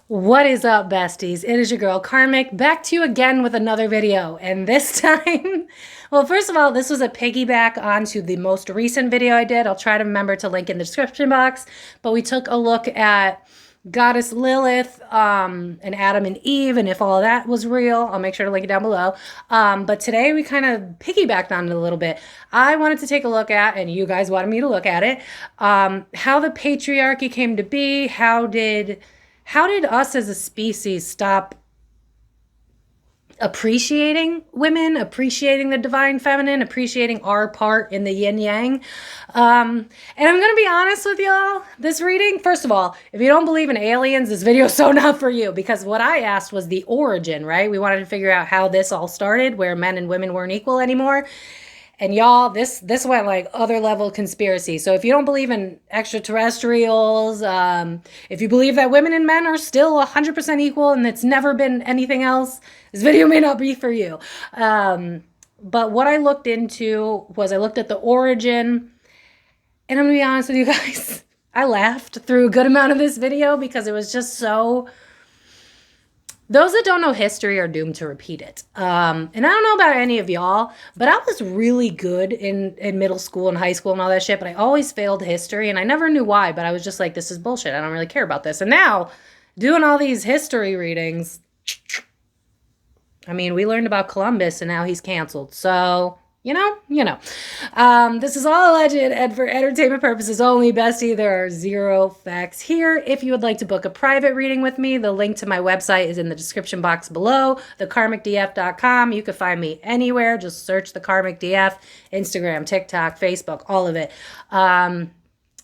What is up, besties? It is your girl Karmic, back to you again with another video. And this time, well, first of all, this was a piggyback onto the most recent video I did. I'll try to remember to link in the description box. But we took a look at Goddess Lilith and Adam and Eve, and if all of that was real. I'll make sure to link it down below. But today we kind of piggybacked on it a little bit. I wanted to take a look at, and you guys wanted me to look at it, how the patriarchy came to be. How did us as a species stop appreciating women, appreciating the divine feminine, appreciating our part in the yin yang? And I'm going to be honest with y'all, this reading, first of all, if you don't believe in aliens, this video is so not for you, because what I asked was the origin, right? We wanted to figure out how this all started, where men and women weren't equal anymore. And y'all, this went like other level conspiracy. So if you don't believe in extraterrestrials, if you believe that women and men are still 100% equal and it's never been anything else, this video may not be for you. But what I looked into was I looked at the origin, and I'm gonna be honest with you guys, I laughed through a good amount of this video because it was just so... Those that don't know history are doomed to repeat it. And I don't know about any of y'all, but I was really good in middle school and high school and all that shit, but I always failed history, and I never knew why, but I was just like, this is bullshit. I don't really care about this. And now, doing all these history readings, I mean, we learned about Columbus, and now he's canceled. So... You know. This is all alleged and for entertainment purposes only, bestie. There are zero facts here. If you would like to book a private reading with me, the link to my website is in the description box below, thekarmicdf.com. You can find me anywhere. Just search The Karmic DF, Instagram, TikTok, Facebook, all of it. But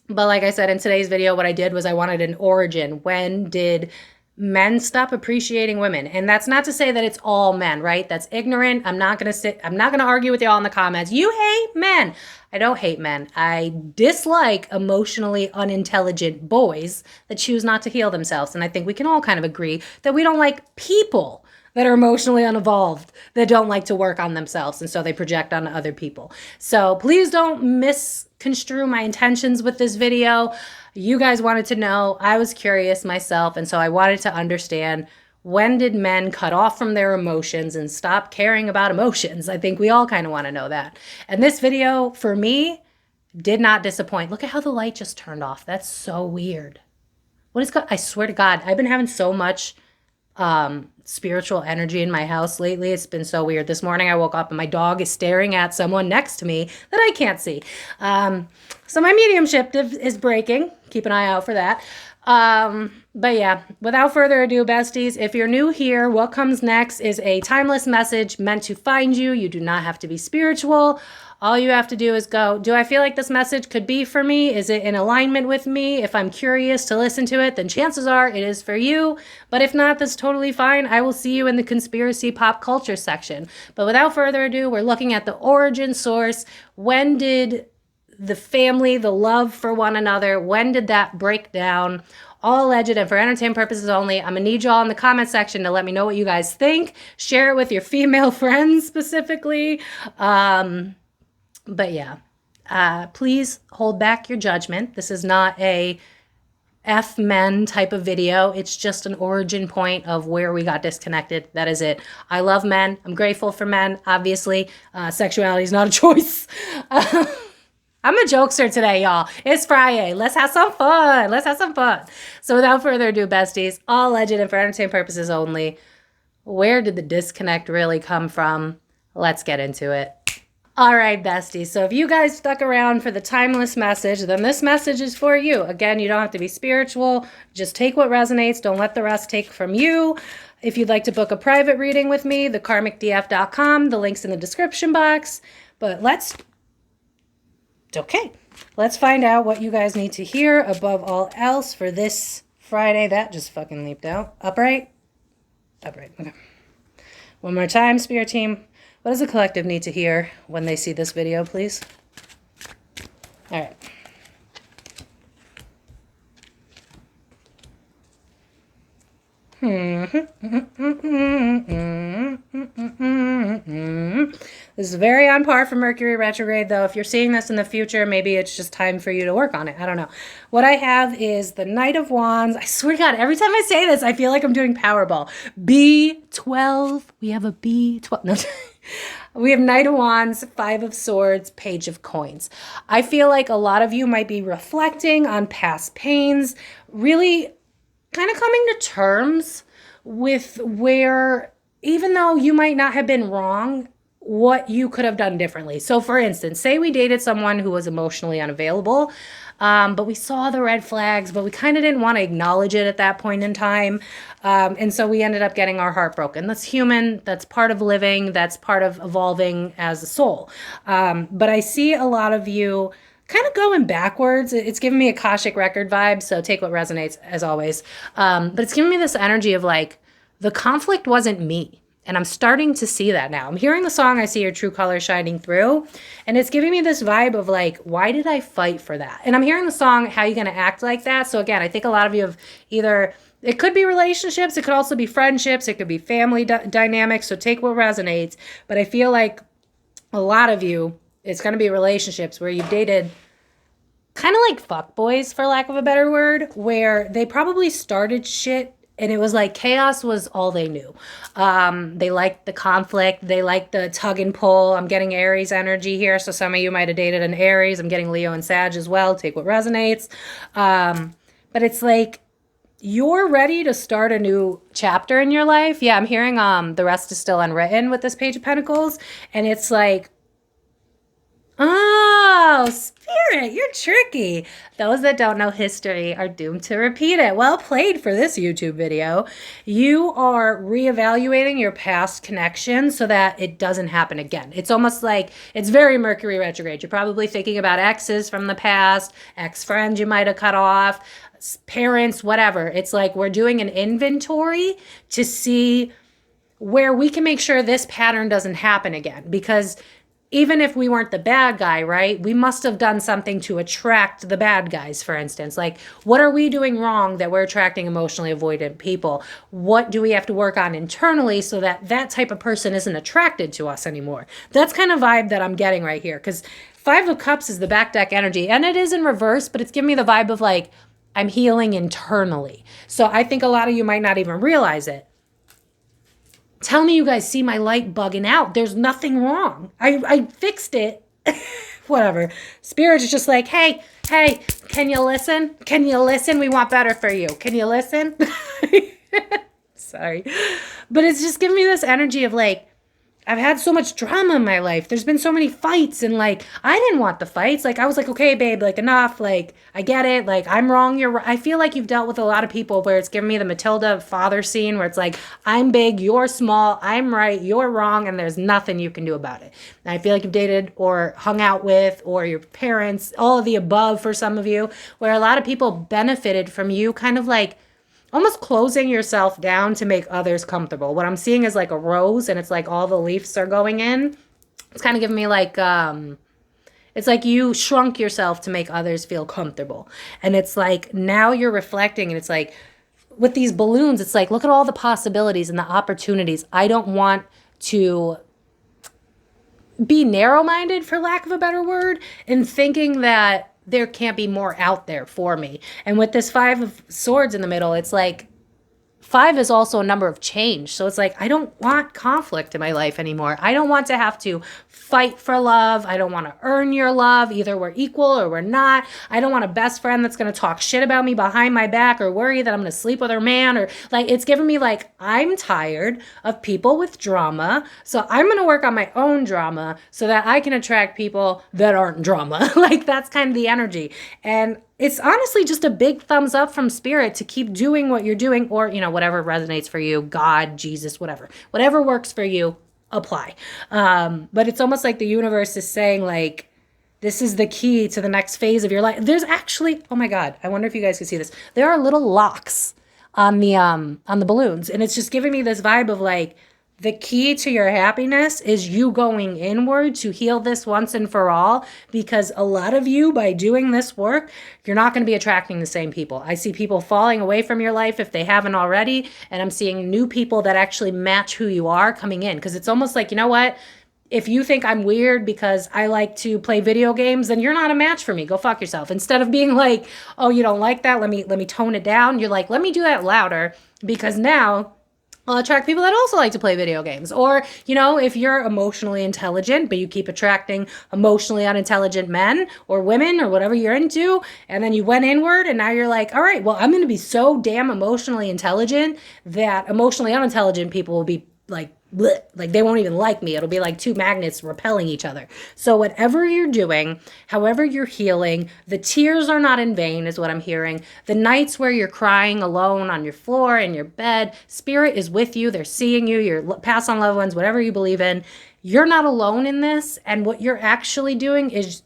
like I said, in today's video, what I did was I wanted an origin. When did men stop appreciating women? And that's not to say that it's all men, right? That's ignorant. I'm not going to argue with y'all in the comments. You hate men. I don't hate men. I dislike emotionally unintelligent boys that choose not to heal themselves. And I think we can all kind of agree that we don't like people that are emotionally unevolved, that don't like to work on themselves, and so they project onto other people. So please don't misconstrue my intentions with this video. You guys wanted to know. I was curious myself, and so I wanted to understand, when did men cut off from their emotions and stop caring about emotions? I think we all kind of want to know that. And this video, for me, did not disappoint. Look at how the light just turned off. That's so weird. What is I swear to God, I've been having so much spiritual energy in my house lately. It's been so weird. This morning I woke up and my dog is staring at someone next to me that I can't see. So my mediumship is breaking. Keep an eye out for that. But yeah, without further ado, besties, if you're new here, what comes next is a timeless message meant to find you. You do not have to be spiritual. All you have to do is go, do I feel like this message could be for me? Is it in alignment with me? If I'm curious to listen to it, then chances are it is for you. But if not, that's totally fine. I will see you in the conspiracy pop culture section. But without further ado, we're looking at the origin source. When did the family, the love for one another, when did that break down? All alleged and for entertainment purposes only. I'm going to need y'all in the comment section to let me know what you guys think. Share it with your female friends specifically. But yeah, please hold back your judgment. This is not a F men type of video. It's just an origin point of where we got disconnected. That is it. I love men. I'm grateful for men. Obviously, sexuality is not a choice. I'm a jokester today, y'all. It's Friday. Let's have some fun. Let's have some fun. So without further ado, besties, all alleged and for entertainment purposes only, where did the disconnect really come from? Let's get into it. All right, besties. So if you guys stuck around for the timeless message, then this message is for you. Again, you don't have to be spiritual. Just take what resonates. Don't let the rest take from you. If you'd like to book a private reading with me, thekarmicdf.com. The link's in the description box. But let's find out what you guys need to hear above all else for this Friday. That just fucking leaped out. Upright? Upright. Okay. One more time, Spirit Team. What does the collective need to hear when they see this video, please? All right. This is very on par for Mercury retrograde, though. If you're seeing this in the future, maybe it's just time for you to work on it. I don't know. What I have is the Knight of Wands. I swear to God, every time I say this, I feel like I'm doing Powerball. B12. We have a B12. No. We have Knight of Wands, Five of Swords, Page of Coins. I feel like a lot of you might be reflecting on past pains, really kind of coming to terms with where, even though you might not have been wrong, what you could have done differently. So for instance, say we dated someone who was emotionally unavailable, but we saw the red flags, but we kind of didn't want to acknowledge it at that point in time. And so we ended up getting our heart broken. That's human. That's part of living. That's part of evolving as a soul. But I see a lot of you kind of going backwards. It's giving me a Akashic record vibe, so take what resonates as always. But it's giving me this energy of like, the conflict wasn't me. And I'm starting to see that now. I'm hearing the song, I See Your True Colors Shining Through. And it's giving me this vibe of like, why did I fight for that? And I'm hearing the song, How You Gonna Act Like That? So again, I think a lot of you have either, it could be relationships, it could also be friendships, it could be family dynamics. So take what resonates. But I feel like a lot of you, it's gonna be relationships where you've dated kind of like fuckboys, for lack of a better word, where they probably started shit and it was like chaos was all they knew. They liked the conflict. They liked the tug and pull. I'm getting Aries energy here. So some of you might have dated an Aries. I'm getting Leo and Sag as well. Take what resonates. But it's like you're ready to start a new chapter in your life. Yeah, I'm hearing the rest is still unwritten with this Page of Pentacles. And it's like, oh, Spirit, you're tricky. Those that don't know history are doomed to repeat it. Well played for this YouTube video. You are reevaluating your past connections so that it doesn't happen again. It's almost like, it's very Mercury retrograde. You're probably thinking about exes from the past, ex-friends you might have cut off, parents, whatever. It's like we're doing an inventory to see where we can make sure this pattern doesn't happen again. Because even if we weren't the bad guy, right? We must have done something to attract the bad guys, for instance. Like, what are we doing wrong that we're attracting emotionally avoidant people? What do we have to work on internally so that that type of person isn't attracted to us anymore? That's kind of vibe that I'm getting right here. Because Five of Cups is the back deck energy. And it is in reverse, but it's giving me the vibe of like, I'm healing internally. So I think a lot of you might not even realize it. Tell me you guys see my light bugging out. There's nothing wrong. I fixed it. Whatever. Spirit is just like, hey, can you listen? Can you listen? We want better for you. Can you listen? Sorry. But it's just giving me this energy of like, I've had so much drama in my life. There's been so many fights and like, I didn't want the fights. Like I was like, okay, babe, like enough. Like I get it. Like I'm wrong. You're right. I feel like you've dealt with a lot of people where it's giving me the Matilda father scene where it's like, I'm big, you're small, I'm right, you're wrong. And there's nothing you can do about it. And I feel like you've dated or hung out with or your parents, all of the above for some of you, where a lot of people benefited from you kind of like, almost closing yourself down to make others comfortable. What I'm seeing is like a rose and it's like all the leaves are going in. It's kind of giving me like, it's like you shrunk yourself to make others feel comfortable. And it's like, now you're reflecting and it's like, with these balloons, it's like, look at all the possibilities and the opportunities. I don't want to be narrow-minded, for lack of a better word, in thinking that there can't be more out there for me. And with this Five of Swords in the middle, it's like 5 is also a number of change. So it's like, I don't want conflict in my life anymore. I don't want to have to fight for love. I don't want to earn your love. Either we're equal or we're not. I don't want a best friend that's going to talk shit about me behind my back or worry that I'm going to sleep with her man, or like, it's giving me like, I'm tired of people with drama. So I'm going to work on my own drama so that I can attract people that aren't drama. Like that's kind of the energy. And it's honestly just a big thumbs up from Spirit to keep doing what you're doing, or, you know, whatever resonates for you, God, Jesus, whatever works for you, apply. But it's almost like the universe is saying like, this is the key to the next phase of your life. There's actually, oh my God, I wonder if you guys can see this. There are little locks on the balloons. And it's just giving me this vibe of like, the key to your happiness is you going inward to heal this once and for all, because a lot of you, by doing this work, you're not going to be attracting the same people. I see people falling away from your life if they haven't already, and I'm seeing new people that actually match who you are coming in, because it's almost like, you know what? if you think I'm weird because I like to play video games, then you're not a match for me. Go fuck yourself. Instead of being like, oh, you don't like that, let me tone it down. You're like, let me do that louder, because now I'll attract people that also like to play video games. Or, you know, if you're emotionally intelligent, but you keep attracting emotionally unintelligent men or women or whatever you're into, and then you went inward and now you're like, all right, well, I'm going to be so damn emotionally intelligent that emotionally unintelligent people will be like, bleh, like they won't even like me. It'll be like two magnets repelling each other. So whatever you're doing, however you're healing, the tears are not in vain is what I'm hearing. The nights where you're crying alone on your floor, in your bed, spirit is with you. They're seeing you, your past on loved ones, whatever you believe in. You're not alone in this. And what you're actually doing is,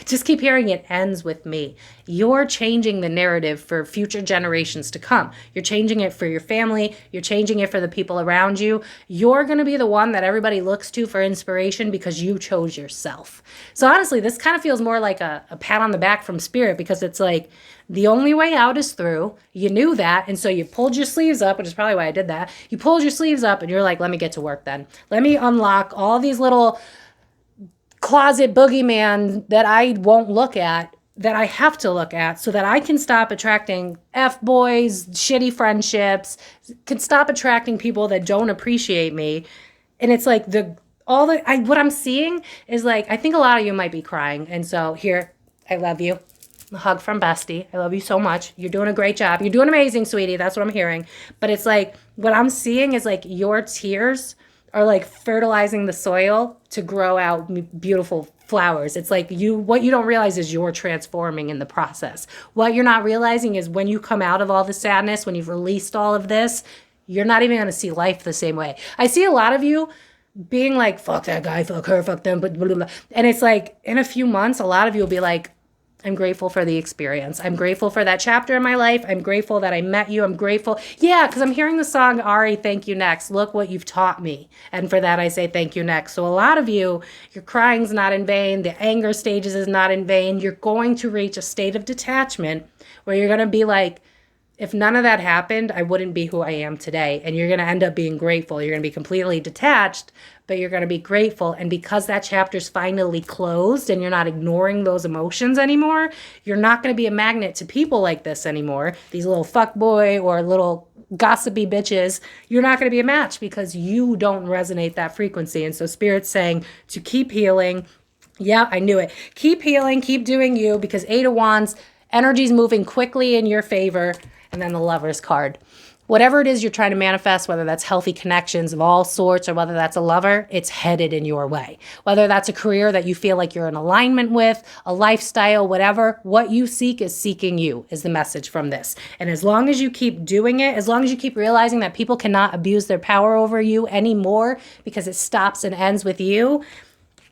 just keep hearing, it ends with me. You're changing the narrative for future generations to come. You're changing it for your family. You're changing it for the people around you. You're going to be the one that everybody looks to for inspiration because you chose yourself. So honestly, this kind of feels more like a pat on the back from spirit, because it's like the only way out is through. You knew that. And so you pulled your sleeves up, which is probably why I did that. You pulled your sleeves up and you're like, let me get to work then. Let me unlock all these little closet boogeyman that I won't look at, that I have to look at, so that I can stop attracting F-boys, shitty friendships, can stop attracting people that don't appreciate me. And it's like what I'm seeing is like, I think a lot of you might be crying. And so here, I love you. A hug from Bestie. I love you so much. You're doing a great job. You're doing amazing, sweetie. That's what I'm hearing. But it's like, what I'm seeing is like your tears are like fertilizing the soil to grow out beautiful flowers. It's like what you don't realize is you're transforming in the process. What you're not realizing is when you come out of all the sadness, when you've released all of this, you're not even going to see life the same way. I see a lot of you being like, fuck that guy, fuck her, fuck them, blah, blah, blah. And it's like, in a few months, a lot of you will be like, I'm grateful for the experience. I'm grateful for that chapter in my life. I'm grateful that I met you. I'm grateful. Yeah, because I'm hearing the song, Ari, thank you next. Look what you've taught me. And for that, I say thank you next. So a lot of you, your crying's not in vain. The anger stages is not in vain. You're going to reach a state of detachment where you're going to be like, if none of that happened, I wouldn't be who I am today. And you're going to end up being grateful. You're going to be completely detached, but you're going to be grateful. And because that chapter's finally closed and you're not ignoring those emotions anymore, you're not going to be a magnet to people like this anymore. These little fuckboy or little gossipy bitches, you're not going to be a match because you don't resonate that frequency. And so Spirit's saying to keep healing. Yeah, I knew it. Keep healing, keep doing you, because Eight of Wands, energy's moving quickly in your favor. And then the Lover's card. Whatever it is you're trying to manifest, whether that's healthy connections of all sorts or whether that's a lover, it's headed in your way. Whether that's a career that you feel like you're in alignment with, a lifestyle, whatever, what you seek is seeking you, is the message from this. And as long as you keep doing it, as long as you keep realizing that people cannot abuse their power over you anymore because it stops and ends with you,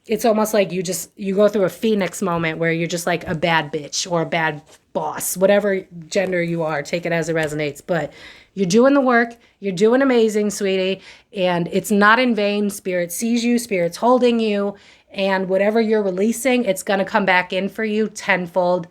it's almost like you go through a phoenix moment where you're just like a bad bitch or a bad boss, whatever gender you are, take it as it resonates. But you're doing the work. You're doing amazing, sweetie. And it's not in vain. Spirit sees you. Spirit's holding you. And whatever you're releasing, it's going to come back in for you tenfold,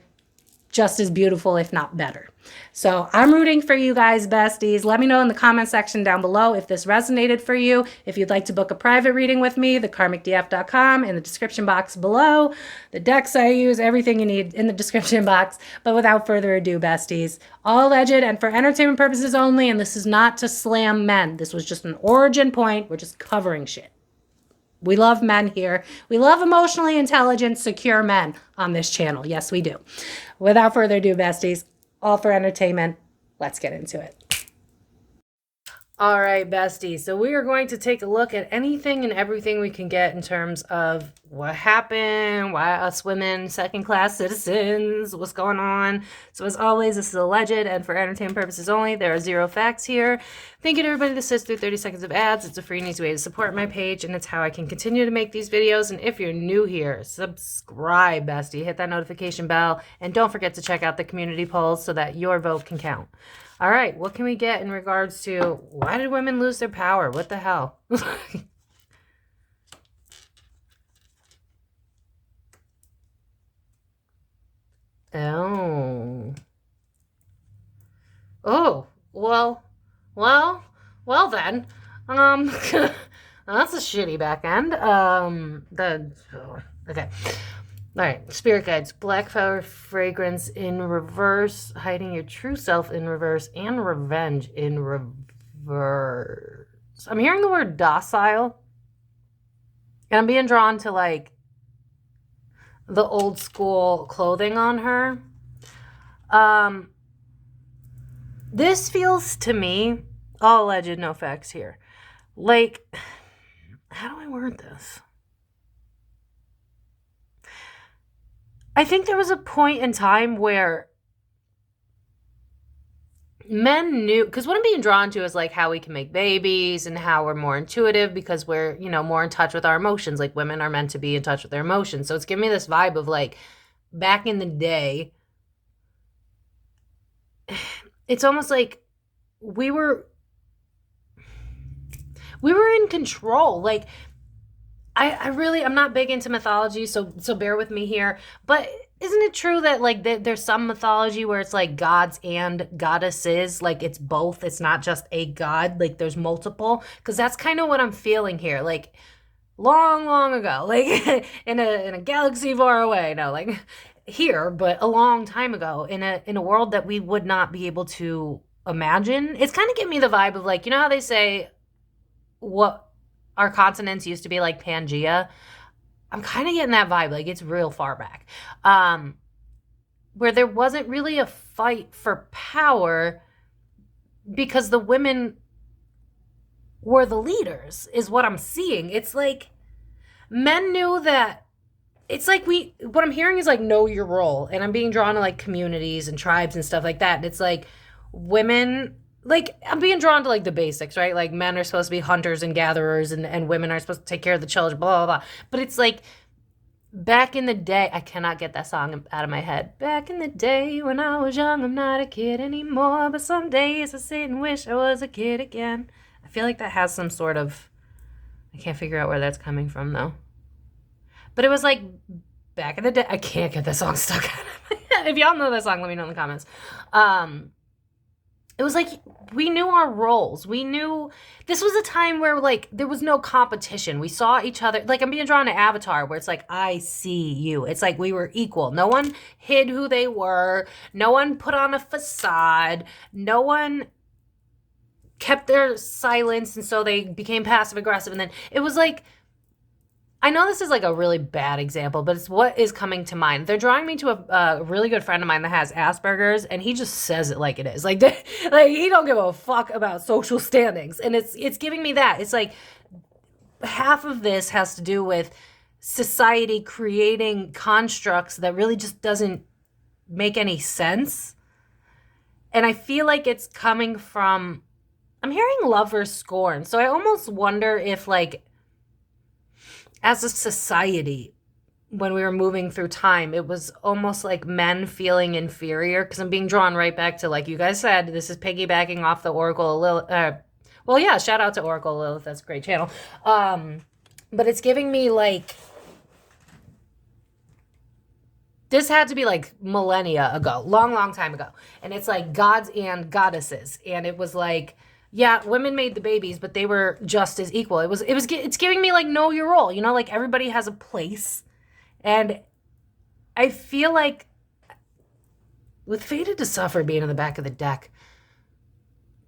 just as beautiful, if not better. So I'm rooting for you guys, besties. Let me know in the comment section down below if this resonated for you. If you'd like to book a private reading with me, thekarmicdf.com in the description box below. The decks I use, everything you need in the description box. But without further ado, besties, all alleged and for entertainment purposes only, and this is not to slam men. This was just an origin point. We're just covering shit. We love men here. We love emotionally intelligent, secure men on this channel. Yes, we do. Without further ado, besties, all for entertainment. Let's get into it. All right, besties. So we are going to take a look at anything and everything we can get in terms of what happened, why us women, second-class citizens, what's going on. So as always, this is alleged and for entertainment purposes only. There are zero facts here. Thank you to everybody that sits through 30 seconds of ads. It's a free and easy way to support my page, and it's how I can continue to make these videos. And if you're new here, subscribe, bestie. Hit that notification bell, and don't forget to check out the community polls so that your vote can count. All right, what can we get in regards to why did women lose their power? What the hell? Oh. Oh, well then. Now, that's a shitty back end. Okay. All right, spirit guides, black flower fragrance in reverse, hiding your true self in reverse, and revenge in reverse. I'm hearing the word docile, and I'm being drawn to like the old school clothing on her. This feels to me, all alleged, no facts here. Like, how do I word this? I think there was a point in time where men knew, because what I'm being drawn to is like how we can make babies and how we're more intuitive because we're, more in touch with our emotions. Like women are meant to be in touch with their emotions. So it's giving me this vibe of like back in the day, it's almost like we were in control. Like I'm not big into mythology, so bear with me here. But isn't it true that like there's some mythology where it's like gods and goddesses, like it's both, it's not just a god, like there's multiple? Because that's kind of what I'm feeling here. Like long ago, like in a galaxy far away, no, like here, but a long time ago, in a world that we would not be able to imagine. It's kind of giving me the vibe of like, how they say what our continents used to be like Pangea. I'm kind of getting that vibe. Like it's real far back. Where there wasn't really a fight for power because the women were the leaders is what I'm seeing. It's like men knew that it's like what I'm hearing is like know your role. And I'm being drawn to like communities and tribes and stuff like that. And it's like women, like I'm being drawn to like the basics, right? Like men are supposed to be hunters and gatherers and women are supposed to take care of the children, blah, blah, blah. But it's like back in the day, I cannot get that song out of my head. Back in the day when I was young, I'm not a kid anymore. But some days I sit and wish I was a kid again. I feel like that has some sort of, I can't figure out where that's coming from though. But it was like back in the day, I can't get that song stuck out of my head. If y'all know that song, let me know in the comments. It was like we knew our roles. We knew this was a time where like there was no competition. We saw each other. Like I'm being drawn to Avatar where it's like, I see you. It's like we were equal. No one hid who they were. No one put on a facade. No one kept their silence and so they became passive aggressive. And then it was like, I know this is like a really bad example, but it's what is coming to mind. They're drawing me to a really good friend of mine that has Asperger's, and he just says it like it is. Like he don't give a fuck about social standings, and it's giving me that. It's like half of this has to do with society creating constructs that really just doesn't make any sense, and I feel like it's coming from. I'm hearing love or scorn, so I almost wonder if like. As a society, when we were moving through time, it was almost like men feeling inferior because I'm being drawn right back to, like you guys said, this is piggybacking off the Oracle Lilith. Well, yeah, shout out to Oracle Lilith. That's a great channel. But it's giving me like, this had to be like millennia ago, long time ago. And it's like gods and goddesses. And it was like, yeah, women made the babies, but they were just as equal. It's giving me like know your role, like everybody has a place. And I feel like with Fated to Suffer being in the back of the deck,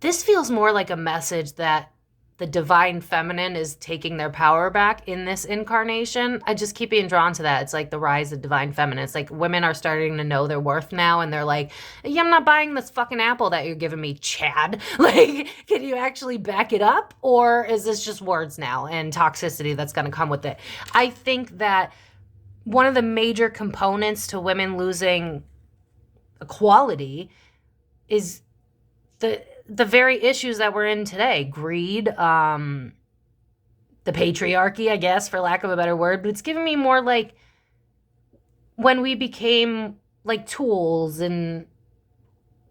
this feels more like a message that the divine feminine is taking their power back in this incarnation. I just keep being drawn to that. It's like the rise of divine feminine. It's like women are starting to know their worth now, and they're like, yeah, I'm not buying this fucking apple that you're giving me, Chad. Like, can you actually back it up? Or is this just words now and toxicity that's going to come with it? I think that one of the major components to women losing equality is the very issues that we're in today. Greed, the patriarchy, I guess, for lack of a better word. But it's giving me more like when we became like tools and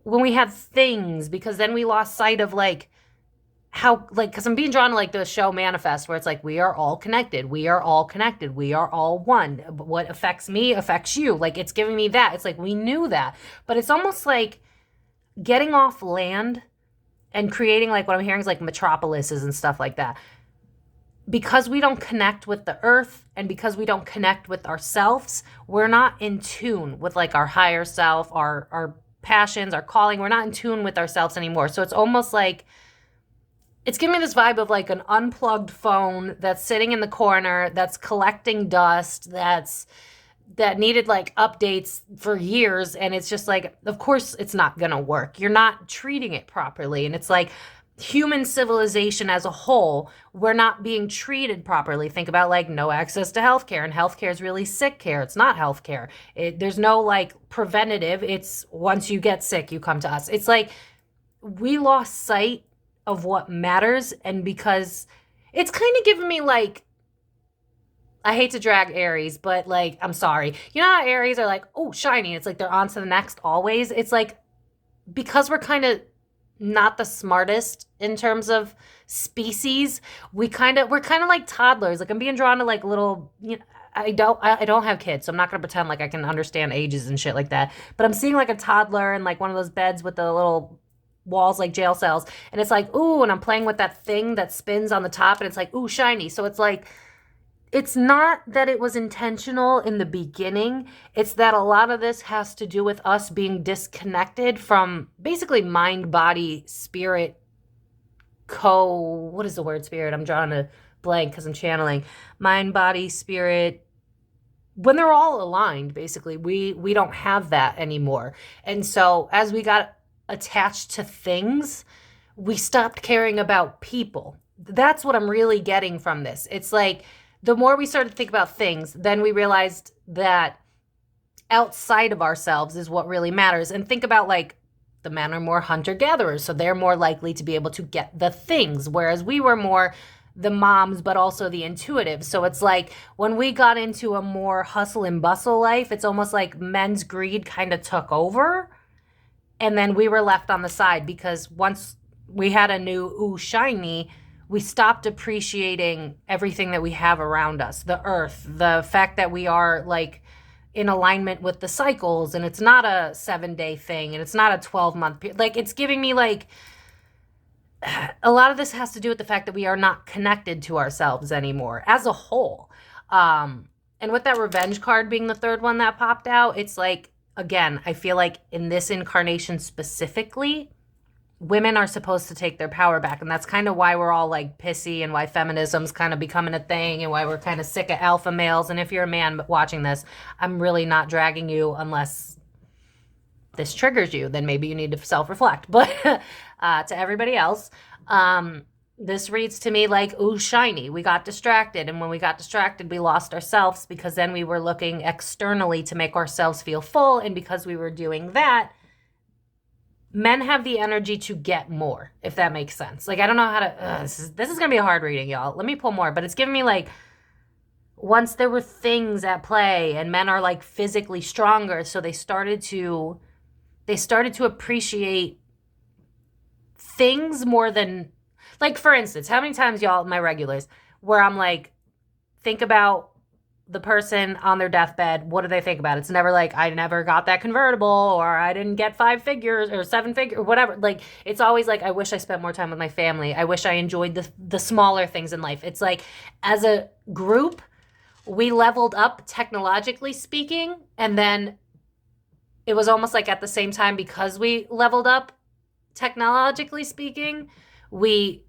when we had things, because then we lost sight of like how, like, because I'm being drawn to like the show Manifest, where it's like we are all connected. We are all connected. We are all one. What affects me affects you. Like, it's giving me that. It's like we knew that. But it's almost like getting off land and creating, like, what I'm hearing is like metropolises and stuff like that. because we don't connect with the earth and because we don't connect with ourselves, we're not in tune with like our higher self, our passions, our calling. We're not in tune with ourselves anymore. So it's almost like, it's giving me this vibe of like an unplugged phone that's sitting in the corner, that's collecting dust, that needed like updates for years. And it's just like, of course it's not going to work. You're not treating it properly. And it's like human civilization as a whole, we're not being treated properly. Think about like no access to healthcare, and healthcare is really sick care. It's not healthcare. There's no like preventative. It's once you get sick, you come to us. It's like we lost sight of what matters. And because it's kind of giving me like, I hate to drag Aries, but like, I'm sorry. You know how Aries are like, oh, shiny. It's like they're on to the next always. It's like, because we're kind of not the smartest in terms of species, we're kind of like toddlers. Like I'm being drawn to like little, you know, I don't have kids, so I'm not going to pretend like I can understand ages and shit like that. But I'm seeing like a toddler in like one of those beds with the little walls like jail cells. And it's like, ooh, and I'm playing with that thing that spins on the top and it's like, ooh, shiny. So it's like, it's not that it was intentional in the beginning. It's that a lot of this has to do with us being disconnected from basically mind, body, spirit, what is the word spirit? I'm drawing a blank because I'm channeling. Mind, body, spirit. When they're all aligned, basically, we don't have that anymore. And so as we got attached to things, we stopped caring about people. That's what I'm really getting from this. It's like the more we started to think about things, then we realized that outside of ourselves is what really matters. And think about like the men are more hunter-gatherers, so they're more likely to be able to get the things, whereas we were more the moms, but also the intuitive. So it's like when we got into a more hustle and bustle life, it's almost like men's greed kind of took over. And then we were left on the side because once we had a new ooh shiny, we stopped appreciating everything that we have around us, the earth, the fact that we are like in alignment with the cycles, and it's not a 7-day thing, and it's not a 12-month period. Like it's giving me like a lot of this has to do with the fact that we are not connected to ourselves anymore as a whole. And with that revenge card being the third one that popped out, it's like, again, I feel like in this incarnation specifically, women are supposed to take their power back. And that's kind of why we're all like pissy and why feminism's kind of becoming a thing and why we're kind of sick of alpha males. And if you're a man watching this, I'm really not dragging you unless this triggers you. Then maybe you need to self-reflect. But to everybody else, this reads to me like, ooh, shiny. We got distracted. And when we got distracted, we lost ourselves because then we were looking externally to make ourselves feel full. And because we were doing that, men have the energy to get more, if that makes sense. Like, I don't know how to, this is going to be a hard reading, y'all. Let me pull more, but it's giving me like, once there were things at play and men are like physically stronger. So they started to appreciate things more than, like, for instance, how many times y'all, my regulars, where I'm like, think about the person on their deathbed, what do they think about? It's never like, I never got that convertible, or I didn't get 5 figures or 7 figures or whatever. Like, it's always like, I wish I spent more time with my family. I wish I enjoyed the smaller things in life. It's like, as a group, we leveled up technologically speaking, and then it was almost like at the same time, because we leveled up technologically speaking, we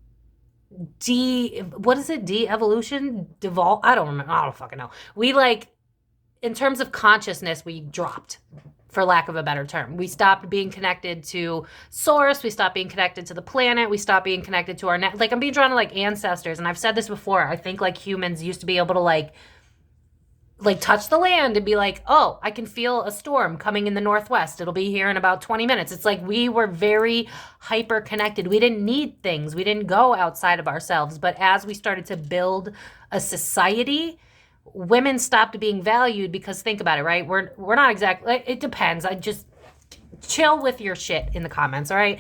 de-evolution? Devolve? I don't remember. I don't fucking know. We like, in terms of consciousness, we dropped, for lack of a better term. We stopped being connected to source. We stopped being connected to the planet. We stopped being connected to our net. Like, I'm being drawn to like ancestors. And I've said this before. I think like humans used to be able to like touch the land and be like, oh, I can feel a storm coming in the northwest. It'll be here in about 20 minutes. It's like we were very hyper connected. We didn't need things. We didn't go outside of ourselves. But as we started to build a society, women stopped being valued because, think about it, right? We're not exactly, it depends. I just chill with your shit in the comments, all right?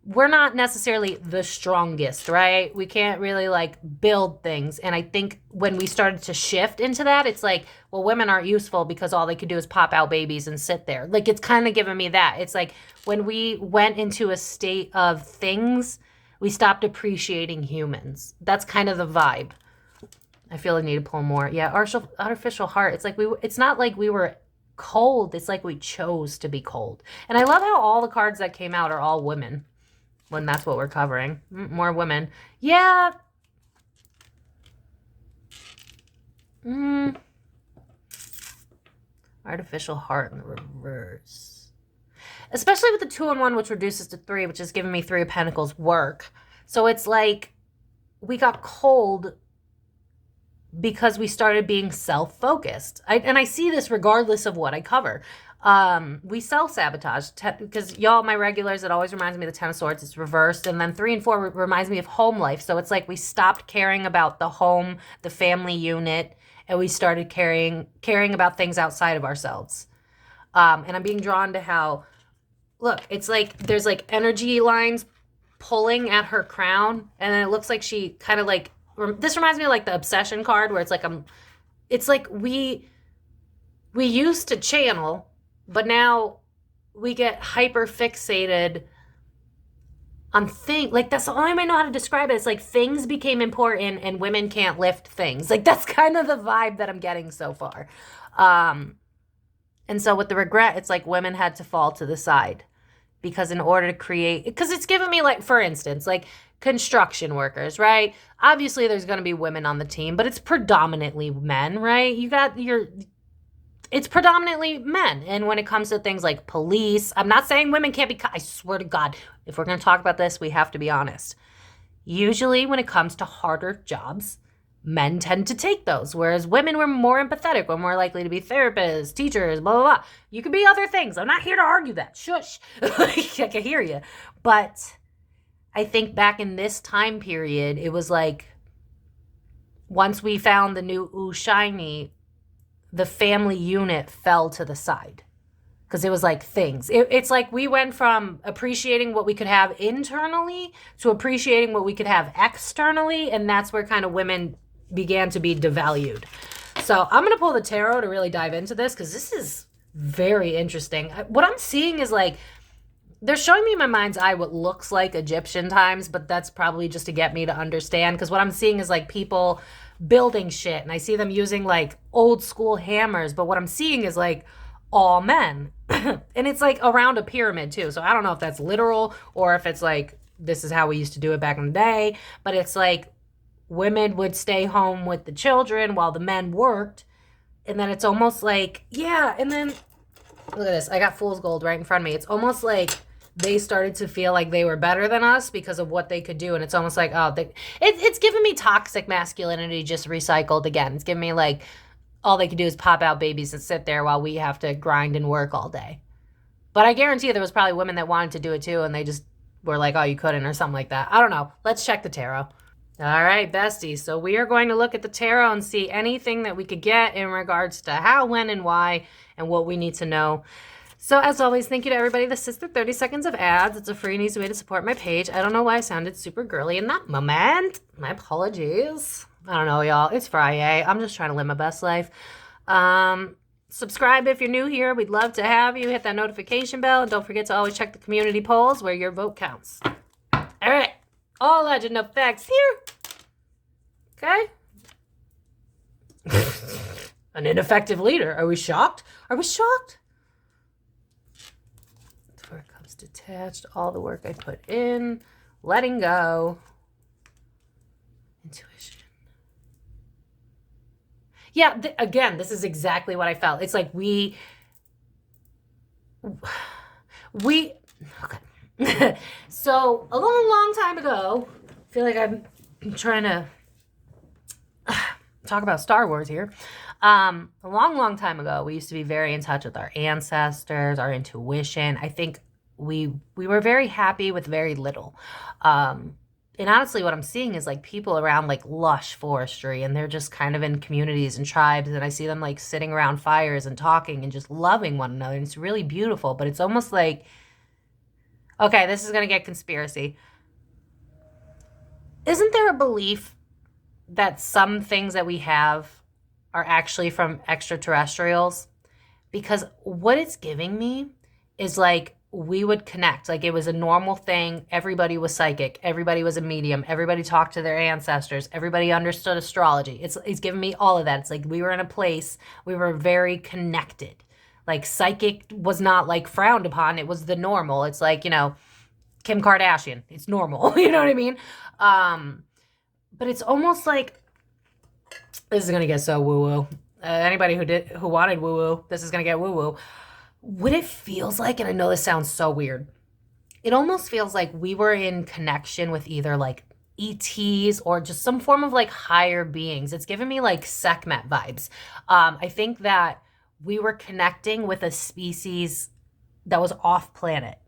We're not necessarily the strongest, right? We can't really like build things. And I think when we started to shift into that, it's like, well, women aren't useful because all they could do is pop out babies and sit there. Like, it's kind of giving me that. It's like when we went into a state of things, we stopped appreciating humans. That's kind of the vibe. I feel I need to pull more. Yeah, artificial heart. It's not like we were cold. It's like we chose to be cold. And I love how all the cards that came out are all women when that's what we're covering. More women. Yeah. Artificial heart in the reverse. Especially with the 2-in-1, which reduces to 3, which is giving me 3 of Pentacles work. So it's like we got cold because we started being self-focused. And I see this regardless of what I cover. We self-sabotage because y'all, my regulars, it always reminds me of the 10 of Swords. It's reversed. And then 3 and 4 reminds me of home life. So it's like we stopped caring about the home, the family unit, and we started caring about things outside of ourselves. And I'm being drawn to how, look, it's like there's like energy lines pulling at her crown, and then it looks like she kind of like, this reminds me of like the obsession card where it's like we used to channel, but now we get hyper fixated on things. Like, that's the only way I know how to describe it. It's like things became important and women can't lift things. Like, that's kind of the vibe that I'm getting so far. And so with the regret, it's like women had to fall to the side because in order to create, because it's given me, like, for instance, like construction workers, right? Obviously there's going to be women on the team, but it's predominantly men, right? It's predominantly men. And when it comes to things like police, I'm not saying women can't be, I swear to God, if we're going to talk about this, we have to be honest. Usually when it comes to harder jobs, men tend to take those, whereas women were more empathetic, we're more likely to be therapists, teachers, blah, blah, blah. You could be other things. I'm not here to argue that. Shush. I can hear you. But I think back in this time period, it was like once we found the new ooh shiny, the family unit fell to the side because it was like things. It's like we went from appreciating what we could have internally to appreciating what we could have externally, and that's where kind of women began to be devalued. So I'm going to pull the tarot to really dive into this because this is very interesting. What I'm seeing is like they're showing me in my mind's eye what looks like Egyptian times, but that's probably just to get me to understand, because what I'm seeing is like people building shit, and I see them using like old school hammers, but what I'm seeing is like all men. And it's like around a pyramid too, so I don't know if that's literal or if it's like this is how we used to do it back in the day, but it's like women would stay home with the children while the men worked, and then it's almost like, yeah, and then look at this, I got fool's gold right in front of me. It's almost like they started to feel like they were better than us because of what they could do. And it's almost like, oh, it's giving me toxic masculinity just recycled again. It's giving me like all they could do is pop out babies and sit there while we have to grind and work all day. But I guarantee you there was probably women that wanted to do it too, and they just were like, oh, you couldn't, or something like that. I don't know. Let's check the tarot. All right, besties. So we are going to look at the tarot and see anything that we could get in regards to how, when, and why, and what we need to know. So as always, thank you to everybody. This is the 30 seconds of ads. It's a free and easy way to support my page. I don't know why I sounded super girly in that moment. My apologies. I don't know, y'all. It's Friday. I'm just trying to live my best life. Subscribe if you're new here. We'd love to have you. Hit that notification bell. And don't forget to always check the community polls where your vote counts. All right. All legend of facts here. Okay. An ineffective leader. Are we shocked? Are we shocked? Where it comes detached, all the work I put in, letting go, intuition. Yeah, again, this is exactly what I felt. It's like we okay. So a long time ago, I feel like I'm trying to talk about Star Wars here. A long time ago, we used to be very in touch with our ancestors, our intuition. I think we were very happy with very little. And honestly, what I'm seeing is like people around like lush forestry, and they're just kind of in communities and tribes, and I see them like sitting around fires and talking and just loving one another. And it's really beautiful, but it's almost like, okay, this is going to get conspiracy. Isn't there a belief that some things that we have are actually from extraterrestrials? Because what it's giving me is like we would connect. Like it was a normal thing. Everybody was psychic. Everybody was a medium. Everybody talked to their ancestors. Everybody understood astrology. It's given me all of that. It's like we were in a place, we were very connected. Like psychic was not like frowned upon. It was the normal. It's like, Kim Kardashian. It's normal. You know what I mean? But it's almost like, this is going to get so woo-woo. Anybody who wanted woo-woo, this is going to get woo-woo. What it feels like, and I know this sounds so weird, it almost feels like we were in connection with either like ETs or just some form of like higher beings. It's giving me like Sekhmet vibes. I think that we were connecting with a species that was off planet,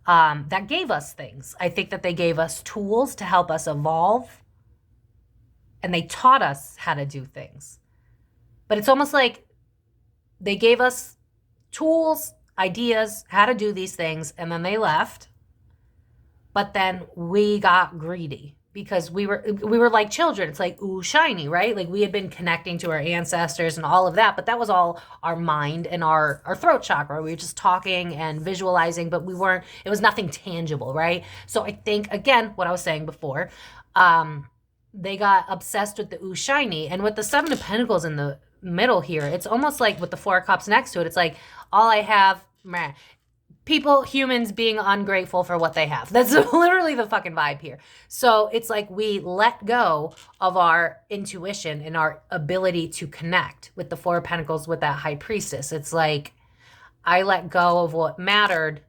that gave us things. I think that they gave us tools to help us evolve, and they taught us how to do things. But it's almost like they gave us tools, ideas, how to do these things, and then they left. But then we got greedy because we were like children. It's like, ooh, shiny, right? Like we had been connecting to our ancestors and all of that, but that was all our mind and our throat chakra. We were just talking and visualizing, but it was nothing tangible, right? So I think, again, what I was saying before, they got obsessed with the ooh, shiny. And with the Seven of Pentacles in the middle here, it's almost like with the Four of Cups next to it, it's like all I have, meh. Humans being ungrateful for what they have. That's literally the fucking vibe here. So it's like we let go of our intuition and our ability to connect with the Four of Pentacles with that High Priestess. It's like I let go of what mattered,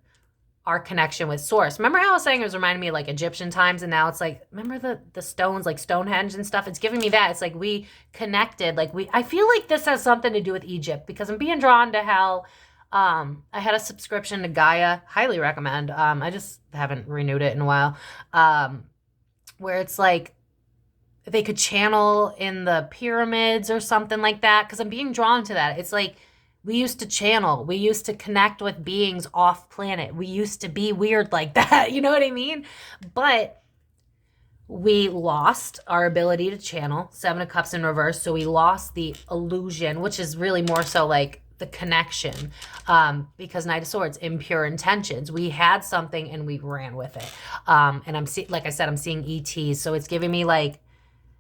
our connection with Source. Remember how I was saying it was reminding me of like Egyptian times, and now it's like, remember the stones, like Stonehenge and stuff? It's giving me that. It's like we connected. I feel like this has something to do with Egypt because I'm being drawn to how I had a subscription to Gaia. Highly recommend. I just haven't renewed it in a while. Where it's like they could channel in the pyramids or something like that, because I'm being drawn to that. It's like we used to channel. We used to connect with beings off planet. We used to be weird like that. You know what I mean? But we lost our ability to channel. Seven of Cups in reverse. So we lost the illusion, which is really more so like the connection, because Knight of Swords, impure intentions. We had something and we ran with it. And like I said, I'm seeing ETs. So it's giving me like,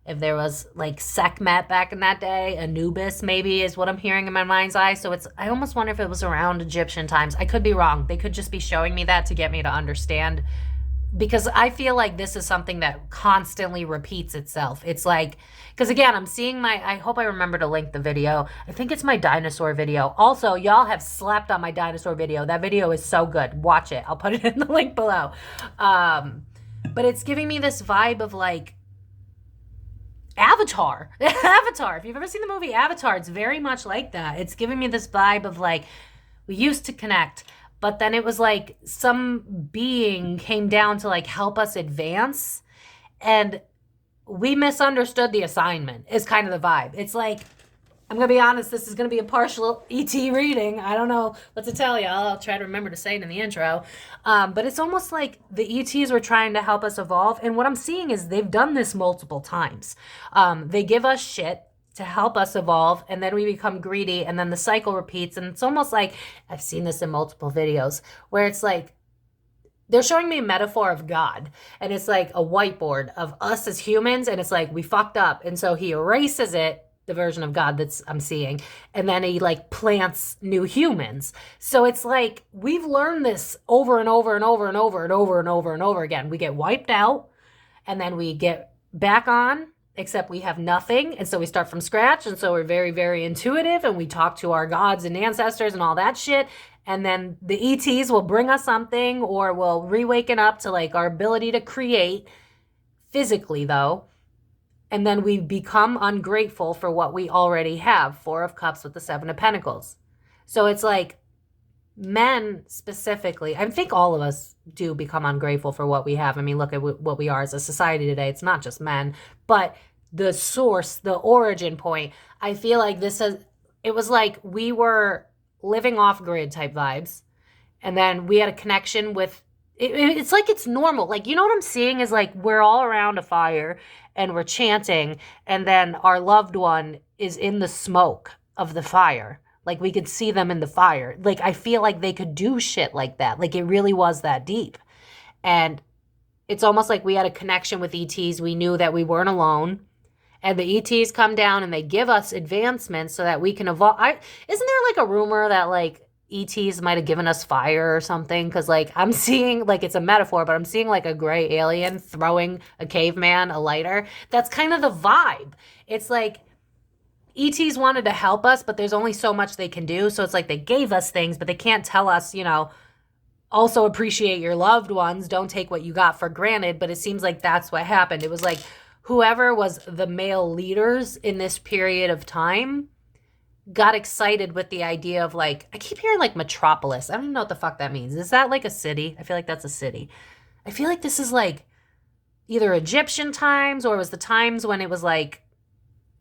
if there was like Sekhmet back in that day, Anubis maybe is what I'm hearing in my mind's eye. So I almost wonder if it was around Egyptian times. I could be wrong. They could just be showing me that to get me to understand, because I feel like this is something that constantly repeats itself. It's like, because again, I'm seeing I hope I remember to link the video. I think it's my dinosaur video. Also, y'all have slept on my dinosaur video. That video is so good. Watch it. I'll put it in the link below. But it's giving me this vibe of like, Avatar. Avatar. If you've ever seen the movie Avatar, it's very much like that. It's giving me this vibe of like, we used to connect, but then it was like some being came down to like help us advance, and we misunderstood the assignment is kind of the vibe. It's like, I'm going to be honest, this is going to be a partial ET reading. I don't know what to tell you. I'll try to remember to say it in the intro. But it's almost like the ETs were trying to help us evolve. And what I'm seeing is they've done this multiple times. They give us shit to help us evolve, and then we become greedy, and then the cycle repeats. And it's almost like, I've seen this in multiple videos, where it's like, they're showing me a metaphor of God, and it's like a whiteboard of us as humans, and it's like, we fucked up. And so he erases it, the version of God I'm seeing, and then he like plants new humans. So it's like we've learned this over and over and over and over and over and over and over again. We get wiped out, and then we get back on, except we have nothing, and so we start from scratch. And so we're very, very intuitive, and we talk to our gods and ancestors and all that shit. And then the ETs will bring us something, or we'll re-waken up to like our ability to create physically though. And then we become ungrateful for what we already have. Four of Cups with the Seven of Pentacles. So it's like men specifically, I think all of us do become ungrateful for what we have. I mean, look at what we are as a society today. It's not just men, but the source, the origin point, I feel like it was like we were living off grid type vibes. And then we had a connection with, it's like it's normal. Like, you know what I'm seeing is like we're all around a fire and we're chanting, and then our loved one is in the smoke of the fire, Like we could see them in the fire. Like I feel like they could do shit like that. Like it really was that deep. And it's almost like we had a connection with ETs. We knew that we weren't alone. And the ETs come down and they give us advancements so that we can evolve. Isn't there like a rumor that like ETs might have given us fire or something? Because like I'm seeing, like it's a metaphor, but I'm seeing like a gray alien throwing a caveman a lighter. That's kind of the vibe. It's like ETs wanted to help us, but there's only so much they can do. So it's like they gave us things, but they can't tell us, you know, also appreciate your loved ones. Don't take what you got for granted. But it seems like that's what happened. It was like whoever was the male leaders in this period of time got excited with the idea of like, I keep hearing like metropolis. I don't even know what the fuck that means. Is that like a city? I feel like that's a city. I feel like this is like either Egyptian times or it was the times when it was like,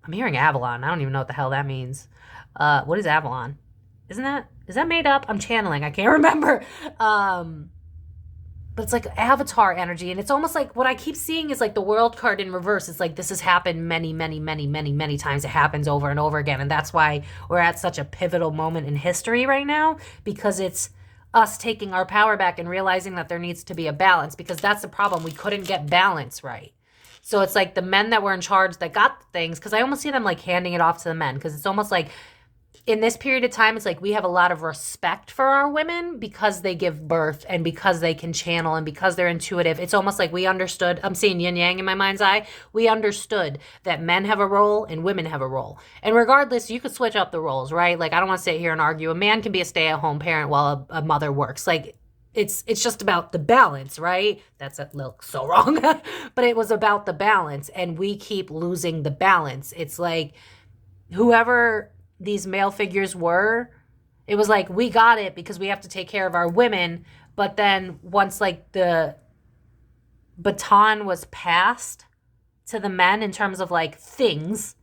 I'm hearing Avalon. I don't even know what the hell that means. What is Avalon? Is that made up? I'm channeling. I can't remember. But it's like Avatar energy. And it's almost like what I keep seeing is like the world card in reverse. It's like this has happened many, many, many, many, many times. It happens over and over again. And that's why we're at such a pivotal moment in history right now, because it's us taking our power back and realizing that there needs to be a balance, because that's the problem. We couldn't get balance right. So it's like the men that were in charge that got the things, because I almost see them like handing it off to the men, because it's almost like in this period of time, it's like we have a lot of respect for our women because they give birth and because they can channel and because they're intuitive. It's almost like we understood. I'm seeing yin yang in my mind's eye. We understood that men have a role and women have a role. And regardless, you could switch up the roles, right? Like I don't want to sit here and argue. A man can be a stay-at-home parent while a mother works. Like it's just about the balance, right? That's a little so wrong. But it was about the balance, and we keep losing the balance. It's like whoever these male figures were, it was like we got it because we have to take care of our women. But then once like the baton was passed to the men in terms of like things,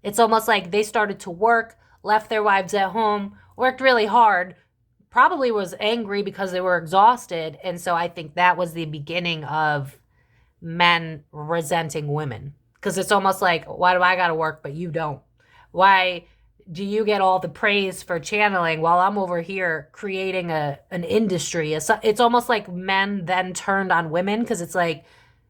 it's almost like they started to work, left their wives at home, worked really hard, probably was angry because they were exhausted. And so I think that was the beginning of men resenting women, because it's almost like, why do I gotta work but you don't? Why do you get all the praise for channeling while I'm over here creating an industry? It's almost like men then turned on women, because it's like,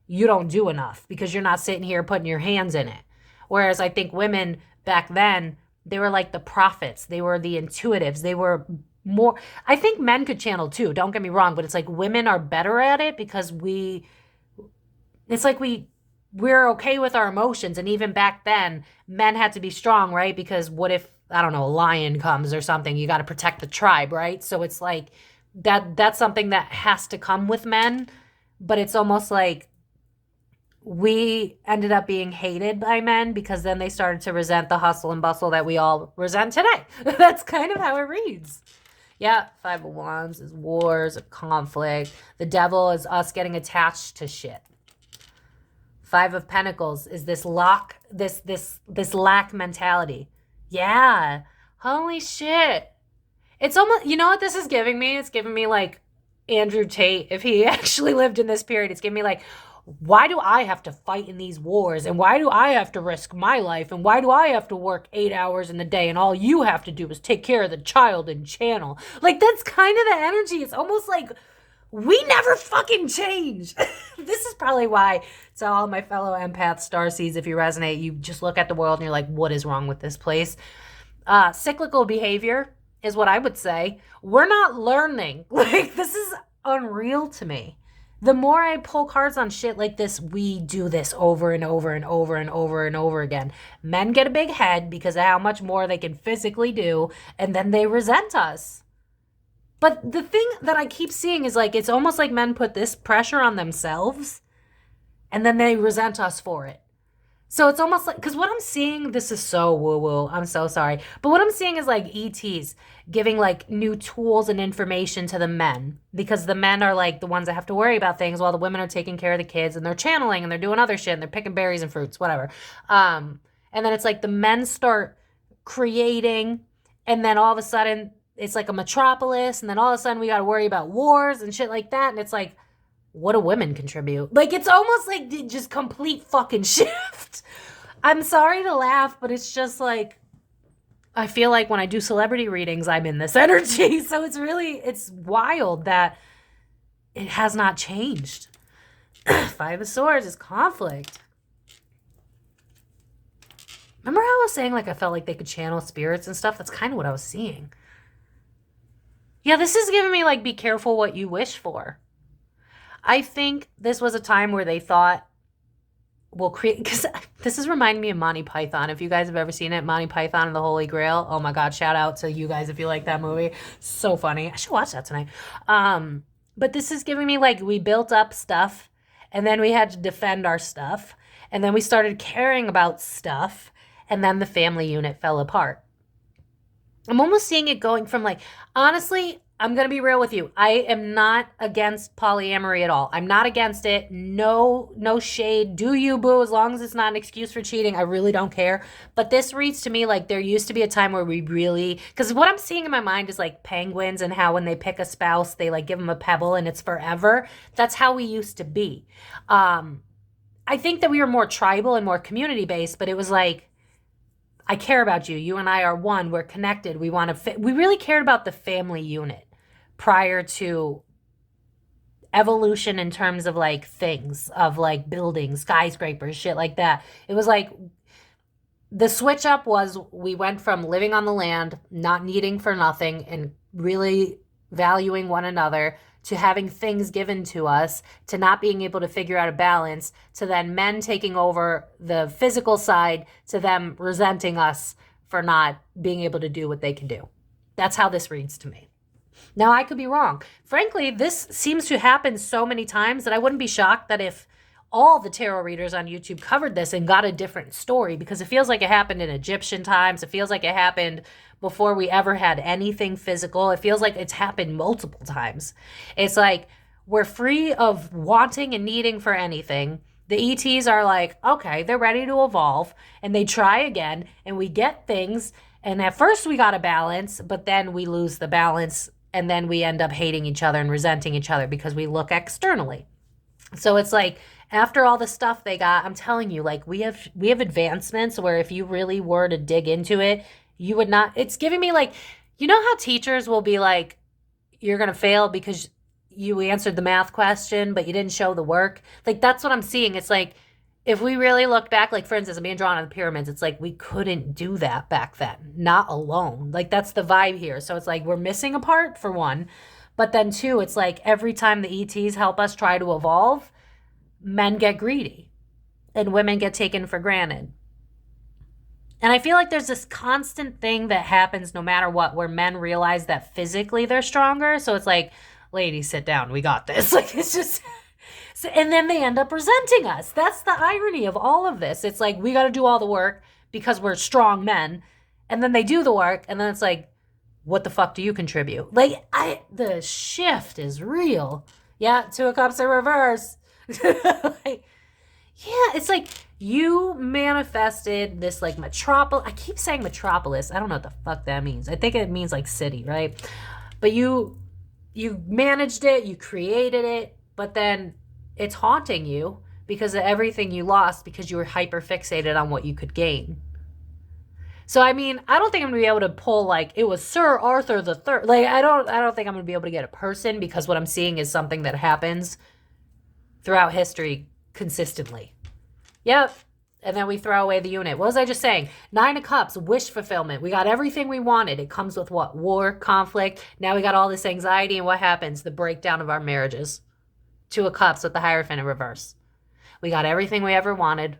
you don't do enough because you're not sitting here putting your hands in it. Whereas I think women back then, they were like the prophets. They were the intuitives. They were more, I think men could channel too, don't get me wrong, but it's like women are better at it because it's like we're okay with our emotions. And even back then, men had to be strong, right? Because what if, I don't know, a lion comes or something? You got to protect the tribe, right? So it's like that's something that has to come with men. But it's almost like we ended up being hated by men because then they started to resent the hustle and bustle that we all resent today. That's kind of how it reads. Yeah, Five of Wands is wars, conflict. The Devil is us getting attached to shit. Five of Pentacles is this lack mentality. Yeah. Holy shit. It's almost, you know what this is giving me? It's giving me like Andrew Tate, if he actually lived in this period. It's giving me like, why do I have to fight in these wars? And why do I have to risk my life? And why do I have to work 8 hours in the day? And all you have to do is take care of the child and channel. Like, that's kind of the energy. It's almost like we never fucking change. This is probably why, to all my fellow empath starseeds, if you resonate, you just look at the world and you're like, what is wrong with this place? Cyclical behavior is what I would say. We're not learning. Like, this is unreal to me. The more I pull cards on shit like this, we do this over and over and over and over and over again. Men get a big head because of how much more they can physically do, and then they resent us. But the thing that I keep seeing is like, it's almost like men put this pressure on themselves, and then they resent us for it. So it's almost like, because what I'm seeing, this is so woo-woo, I'm so sorry. But what I'm seeing is like ETs giving like new tools and information to the men, because the men are like the ones that have to worry about things while the women are taking care of the kids and they're channeling and they're doing other shit and they're picking berries and fruits, whatever. And then it's like the men start creating, and then all of a sudden it's like a metropolis, and then all of a sudden we got to worry about wars and shit like that. And it's like, what do women contribute? Like, it's almost like just complete fucking shift. I'm sorry to laugh, but it's just like, I feel like when I do celebrity readings, I'm in this energy. So it's wild that it has not changed. Five of Swords is conflict. Remember how I was saying like I felt like they could channel spirits and stuff? That's kind of what I was seeing. Yeah, this is giving me like be careful what you wish for. I think this was a time where they thought we'll create, because this is reminding me of Monty Python. If you guys have ever seen it, Monty Python and the Holy Grail. Oh my God, shout out to you guys if you like that movie. So funny. I should watch that tonight. But this is giving me like we built up stuff and then we had to defend our stuff. And then we started caring about stuff. And then the family unit fell apart. I'm almost seeing it going from like, honestly, I'm going to be real with you. I am not against polyamory at all. I'm not against it. No shade. Do you, boo, as long as it's not an excuse for cheating. I really don't care. But this reads to me like there used to be a time where we really, because what I'm seeing in my mind is like penguins and how when they pick a spouse, they like give them a pebble and it's forever. That's how we used to be. I think that we were more tribal and more community based, but it was like, I care about you. You and I are one. We're connected. We want to we really cared about the family unit prior to evolution in terms of like things, of like buildings, skyscrapers, shit like that. It was like the switch up was we went from living on the land, not needing for nothing and really valuing one another, to having things given to us, to not being able to figure out a balance, to then men taking over the physical side, to them resenting us for not being able to do what they can do. That's how this reads to me. Now, I could be wrong. Frankly, this seems to happen so many times that I wouldn't be shocked that if all the tarot readers on YouTube covered this and got a different story, because it feels like it happened in Egyptian times. It feels like it happened before we ever had anything physical. It feels like it's happened multiple times. It's like we're free of wanting and needing for anything. The ETs are like, okay, they're ready to evolve, and they try again, and we get things, and at first we got a balance, but then we lose the balance, and then we end up hating each other and resenting each other because we look externally. So it's like, after all the stuff they got, I'm telling you, like we have advancements where if you really were to dig into it, you would not, it's giving me like, you know how teachers will be like, you're going to fail because you answered the math question, but you didn't show the work. Like, that's what I'm seeing. It's like, if we really look back, like for instance, I'm being drawn on the pyramids. It's like, we couldn't do that back then, not alone. Like that's the vibe here. So it's like, we're missing a part for one, but then two, it's like every time the ETs help us try to evolve, men get greedy and women get taken for granted. And I feel like there's this constant thing that happens no matter what, where men realize that physically they're stronger. So it's like, ladies, sit down. We got this. Like, it's just, so, and then they end up resenting us. That's the irony of all of this. It's like, we got to do all the work because we're strong men. And then they do the work. And then it's like, what the fuck do you contribute? Like, the shift is real. Yeah, Two of Cups in reverse. Like, yeah, it's like you manifested this like metropolis. I keep saying metropolis. I don't know what the fuck that means. I think it means like city, right? But you managed it, you created it, but then it's haunting you because of everything you lost because you were hyper fixated on what you could gain. So I mean, I don't think I'm gonna be able to pull like it was Sir Arthur the Third. Like I don't think I'm gonna be able to get a person because what I'm seeing is something that happens throughout history consistently. Yep. And then we throw away the unit. What was I just saying? Nine of Cups, wish fulfillment. We got everything we wanted. It comes with what? War, conflict. Now we got all this anxiety. And what happens? The breakdown of our marriages. Two of Cups with the Hierophant in reverse. We got everything we ever wanted.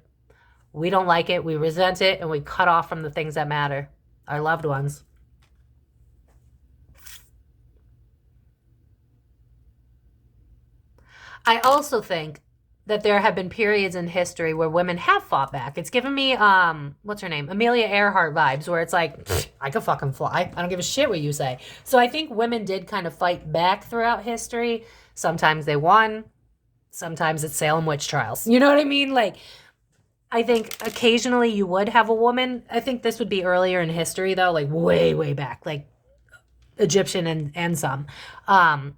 We don't like it. We resent it. And we cut off from the things that matter. Our loved ones. I also think that there have been periods in history where women have fought back. It's given me, what's her name? Amelia Earhart vibes, where it's like, I could fucking fly. I don't give a shit what you say. So I think women did kind of fight back throughout history. Sometimes they won. Sometimes it's Salem witch trials. You know what I mean? Like, I think occasionally you would have a woman. I think this would be earlier in history, though, like way, way back, like Egyptian and some,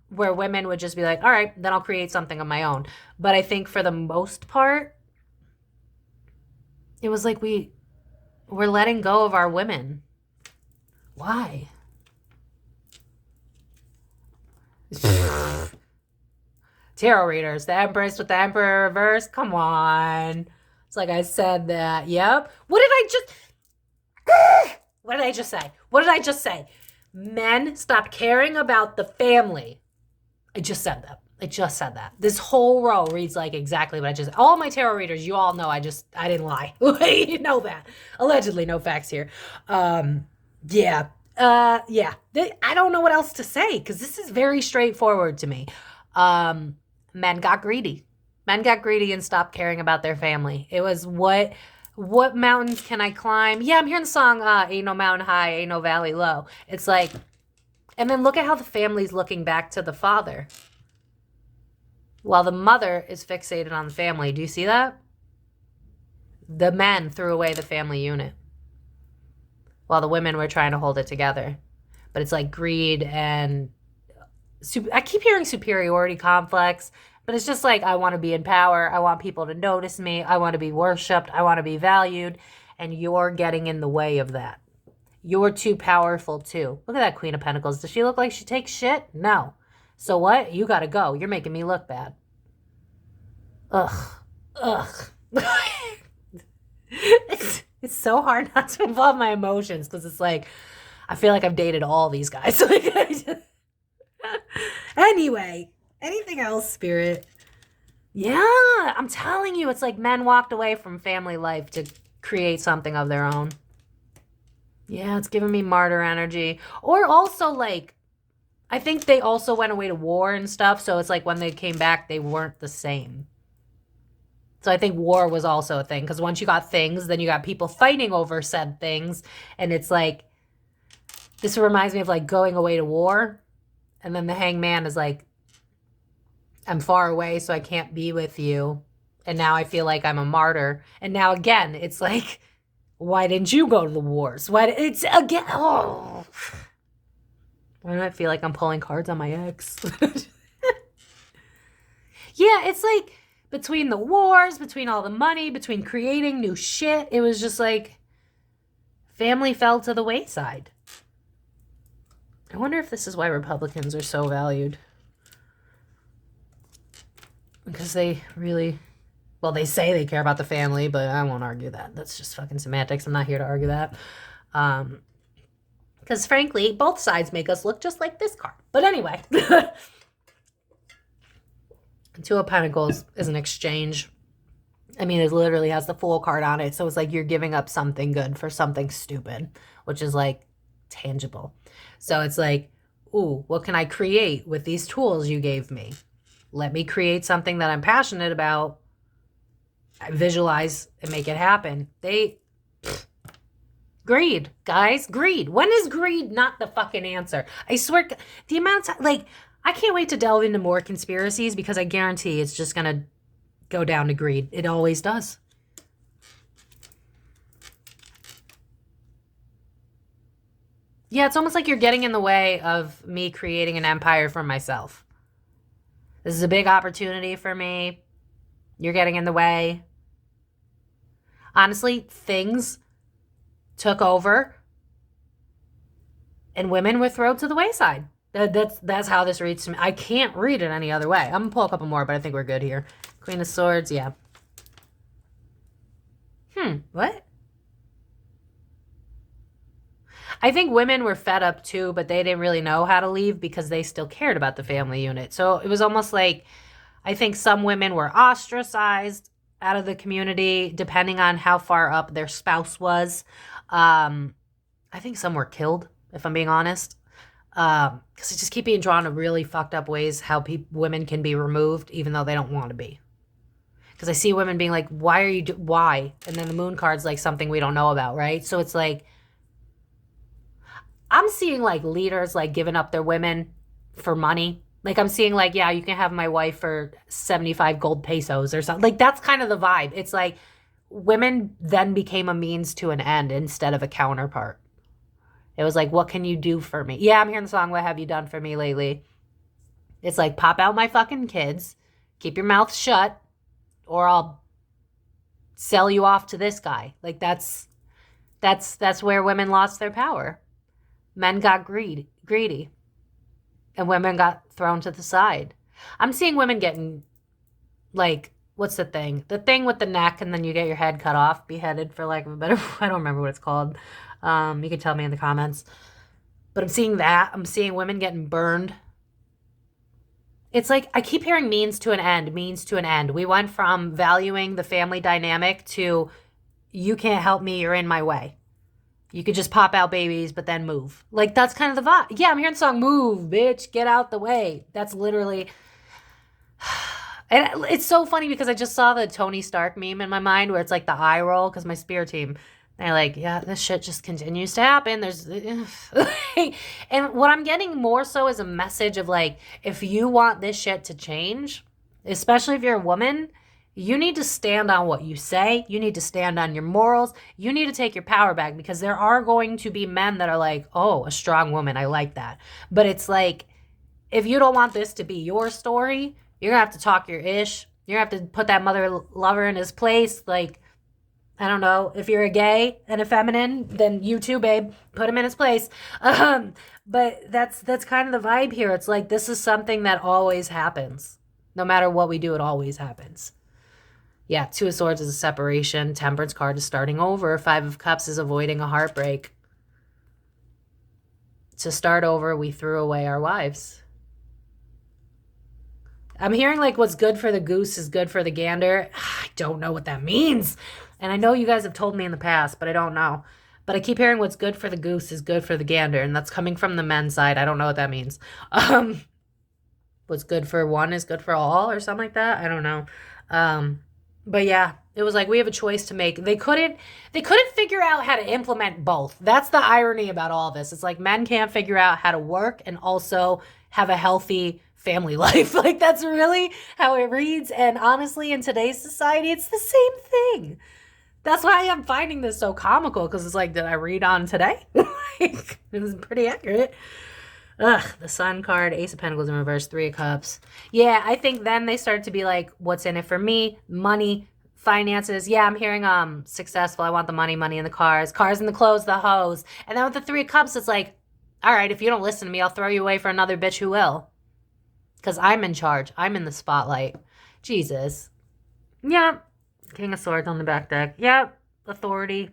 where women would just be like, all right, then I'll create something of my own. But I think for the most part, it was like we're letting go of our women. Why? Tarot readers, the Empress with the Emperor reverse. Come on. It's like I said that. Yep. What did I just say? What did I just say? Men, stop caring about the family. I just said that. This whole row reads like exactly what I just. All my tarot readers, you all know I didn't lie. You know that. Allegedly, no facts here. Yeah. I don't know what else to say because this is very straightforward to me. Men got greedy. Men got greedy and stopped caring about their family. It was what mountains can I climb? Yeah, I'm hearing the song, Ain't No Mountain High, Ain't No Valley Low. It's like, and then look at how the family's looking back to the father. While the mother is fixated on the family. Do you see that? The men threw away the family unit while the women were trying to hold it together. But it's like greed and I keep hearing superiority complex, but it's just like I want to be in power. I want people to notice me. I want to be worshipped. I want to be valued. And you're getting in the way of that. You're too powerful too. Look at that Queen of Pentacles. Does she look like she takes shit? No. So what? You got to go. You're making me look bad. Ugh. It's so hard not to involve my emotions because it's like, I feel like I've dated all these guys. Anyway, anything else, Spirit? Yeah, I'm telling you, it's like men walked away from family life to create something of their own. Yeah, it's giving me martyr energy. Or also like, I think they also went away to war and stuff. So it's like when they came back, they weren't the same. So I think war was also a thing. Because once you got things, then you got people fighting over said things. And it's like, this reminds me of like going away to war. And then the hangman is like, I'm far away, so I can't be with you. And now I feel like I'm a martyr. And now again, it's like, why didn't you go to the wars? Why do I feel like I'm pulling cards on my ex? Yeah, it's like between the wars, between all the money, between creating new shit, it was just like family fell to the wayside. I wonder if this is why Republicans are so valued. Because they really, well, they say they care about the family, but I won't argue that. That's just fucking semantics. I'm not here to argue that. Because frankly, both sides make us look just like this card. But anyway. Two of Pentacles is an exchange. I mean, it literally has the Fool card on it. So it's like you're giving up something good for something stupid, which is like tangible. So it's like, ooh, what can I create with these tools you gave me? Let me create something that I'm passionate about. I visualize and make it happen. Greed, guys, greed. When is greed not the fucking answer? I swear, the amount of time, like, I can't wait to delve into more conspiracies because I guarantee it's just going to go down to greed. It always does. Yeah, it's almost like you're getting in the way of me creating an empire for myself. This is a big opportunity for me. You're getting in the way. Honestly, things took over and women were thrown to the wayside. That's how this reads to me. I can't read it any other way. I'm going to pull a couple more, but I think we're good here. Queen of Swords, yeah. What? I think women were fed up too, but they didn't really know how to leave because they still cared about the family unit. So it was almost like, I think some women were ostracized out of the community, depending on how far up their spouse was. I think some were killed, if I'm being honest. Because I just keep being drawn to really fucked up ways how women can be removed, even though they don't want to be. Because I see women being like, why? And then the moon card's like something we don't know about, right? So it's like, I'm seeing like leaders like giving up their women for money. Like I'm seeing like, yeah, you can have my wife for 75 gold pesos or something. Like that's kind of the vibe. It's like women then became a means to an end instead of a counterpart. It was like, what can you do for me? Yeah, I'm hearing the song, What Have You Done For Me Lately? It's like, pop out my fucking kids, keep your mouth shut, or I'll sell you off to this guy. Like that's where women lost their power. Men got greedy, and women got thrown to the side. I'm seeing women getting, like, what's the thing? The thing with the neck, and then you get your head cut off, beheaded, for lack of a better, I don't remember what it's called. You can tell me in the comments. But I'm seeing that. I'm seeing women getting burned. It's like, I keep hearing means to an end. We went from valuing the family dynamic to, you can't help me, you're in my way. You could just pop out babies, but then move. Like, that's kind of the vibe. Yeah, I'm hearing the song, move, bitch, get out the way. That's literally... And it's so funny because I just saw the Tony Stark meme in my mind where it's like the eye roll, because my spear team, they're like, yeah, this shit just continues to happen. There's... And what I'm getting more so is a message of, like, if you want this shit to change, especially if you're a woman... You need to stand on what you say. You need to stand on your morals. You need to take your power back, because there are going to be men that are like, oh, a strong woman, I like that. But it's like, if you don't want this to be your story, you're going to have to talk your ish. You're going to have to put that mother lover in his place. Like, I don't know, if you're a gay and a feminine, then you too, babe, put him in his place. But that's kind of the vibe here. It's like, this is something that always happens. No matter what we do, it always happens. Yeah, Two of Swords is a separation. Temperance card is starting over. Five of Cups is avoiding a heartbreak. To start over, we threw away our wives. I'm hearing, like, what's good for the goose is good for the gander. I don't know what that means. And I know you guys have told me in the past, but I don't know. But I keep hearing what's good for the goose is good for the gander. And that's coming from the men's side. I don't know what that means. What's good for one is good for all, or something like that. I don't know. But yeah, it was like, we have a choice to make. They couldn't figure out how to implement both. That's the irony about all this. It's like, men can't figure out how to work and also have a healthy family life. Like, that's really how it reads. And honestly, in today's society, it's the same thing. That's why I'm finding this so comical, because it's like, did I read on today? Like, it was pretty accurate. Ugh, the Sun card, Ace of Pentacles in reverse, Three of Cups. Yeah, I think then they start to be like, what's in it for me? Money, finances. Yeah, I'm hearing successful. I want the money in the cars in the clothes, the hoes. And then with the Three of Cups, it's like, all right, if you don't listen to me, I'll throw you away for another bitch who will. Because I'm in charge. I'm in the spotlight. Jesus. Yep. King of Swords on the back deck. Yep. Authority.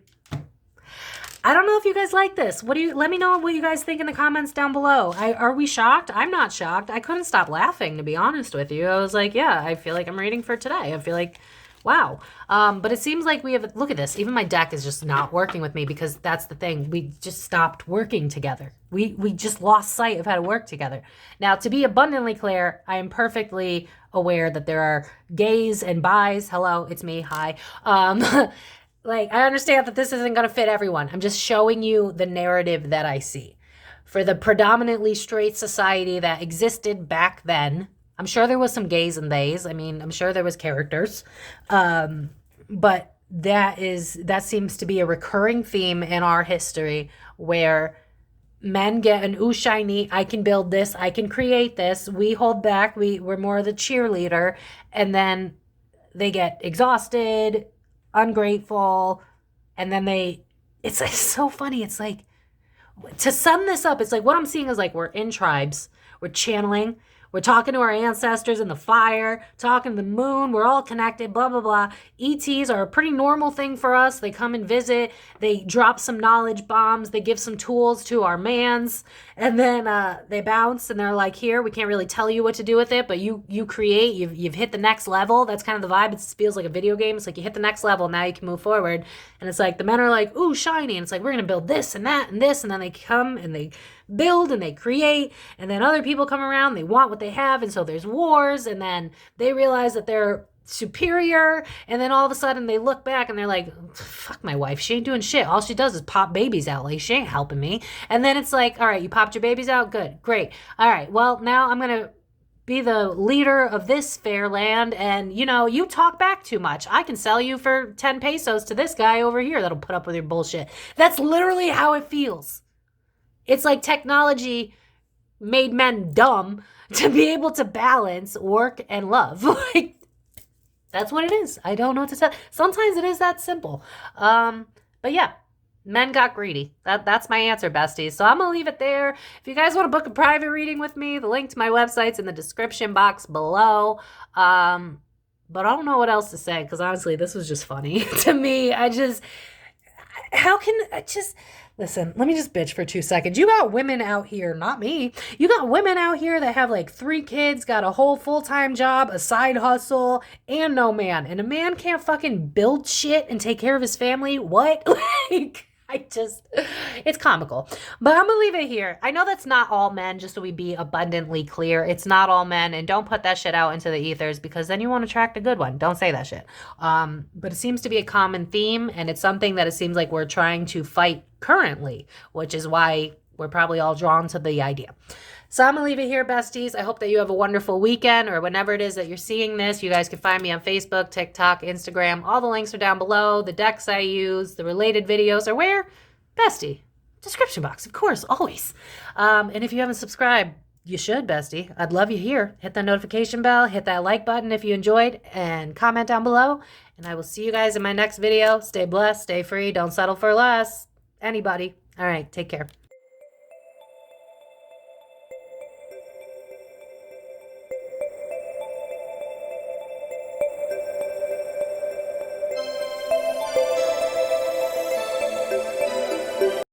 I don't know if you guys like this. Let me know what you guys think in the comments down below. Are we shocked? I'm not shocked. I couldn't stop laughing, to be honest with you. I was like, yeah, I feel like I'm reading for today. I feel like, wow. But it seems like we have, look at this. Even my deck is just not working with me, because that's the thing. We just stopped working together. We just lost sight of how to work together. Now, to be abundantly clear, I am perfectly aware that there are gays and bis. Hello, it's me. Hi. Like, I understand that this isn't going to fit everyone. I'm just showing you the narrative that I see. For the predominantly straight society that existed back then, I'm sure there was some gays and theys. I mean, I'm sure there was characters. But that seems to be a recurring theme in our history, where men get an ooh shiny, I can build this, I can create this. We hold back. We're more the cheerleader. And then they get exhausted, ungrateful, and then it's like so funny. It's like, to sum this up, it's like, what I'm seeing is like, we're in tribes, we're channeling, we're talking to our ancestors in the fire, talking to the moon, we're all connected, blah, blah, blah. ETs are a pretty normal thing for us. They come and visit, they drop some knowledge bombs, they give some tools to our mans, and then they bounce, and they're like, here, we can't really tell you what to do with it, but you create, you've hit the next level. That's kind of the vibe. It feels like a video game. It's like, you hit the next level, now you can move forward. And it's like, the men are like, ooh, shiny, and it's like, we're gonna build this and that and this, and then they come and they build and they create, and then other people come around, they want what they have, and so there's wars, and then they realize that they're superior, and then all of a sudden they look back and they're like, fuck my wife, she ain't doing shit, all she does is pop babies out, like, she ain't helping me. And then it's like, all right, you popped your babies out, good, great, all right, well, now I'm gonna be the leader of this fair land, and you talk back too much, I can sell you for 10 pesos to this guy over here that'll put up with your bullshit. That's literally how it feels. It's like technology made men dumb to be able to balance work and love. Like, that's what it is. I don't know what to tell. Sometimes it is that simple. But yeah, Men got greedy. That's my answer, besties. So I'm going to leave it there. If you guys want to book a private reading with me, the link to my website's in the description box below. But I don't know what else to say because honestly, this was just funny to me. Listen, let me just bitch for 2 seconds. You got women out here, not me. You got women out here that have like 3 kids, got a whole full-time job, a side hustle, and no man. And a man can't fucking build shit and take care of his family? What? Like, it's comical. But I'm gonna leave it here. I know that's not all men, just so we be abundantly clear. It's not all men, and don't put that shit out into the ethers because then you won't attract a good one. Don't say that shit. But it seems to be a common theme, and it's something that it seems like we're trying to fight currently, which is why we're probably all drawn to the idea. So I'm going to leave it here, besties. I hope that you have a wonderful weekend or whenever it is that you're seeing this. You guys can find me on Facebook, TikTok, Instagram. All the links are down below. The decks I use, the related videos are where? Bestie. Description box, of course, always. And if you haven't subscribed, you should, bestie. I'd love you here. Hit that notification bell. Hit that like button if you enjoyed. And comment down below. And I will see you guys in my next video. Stay blessed. Stay free. Don't settle for less. Anybody. All right. Take care.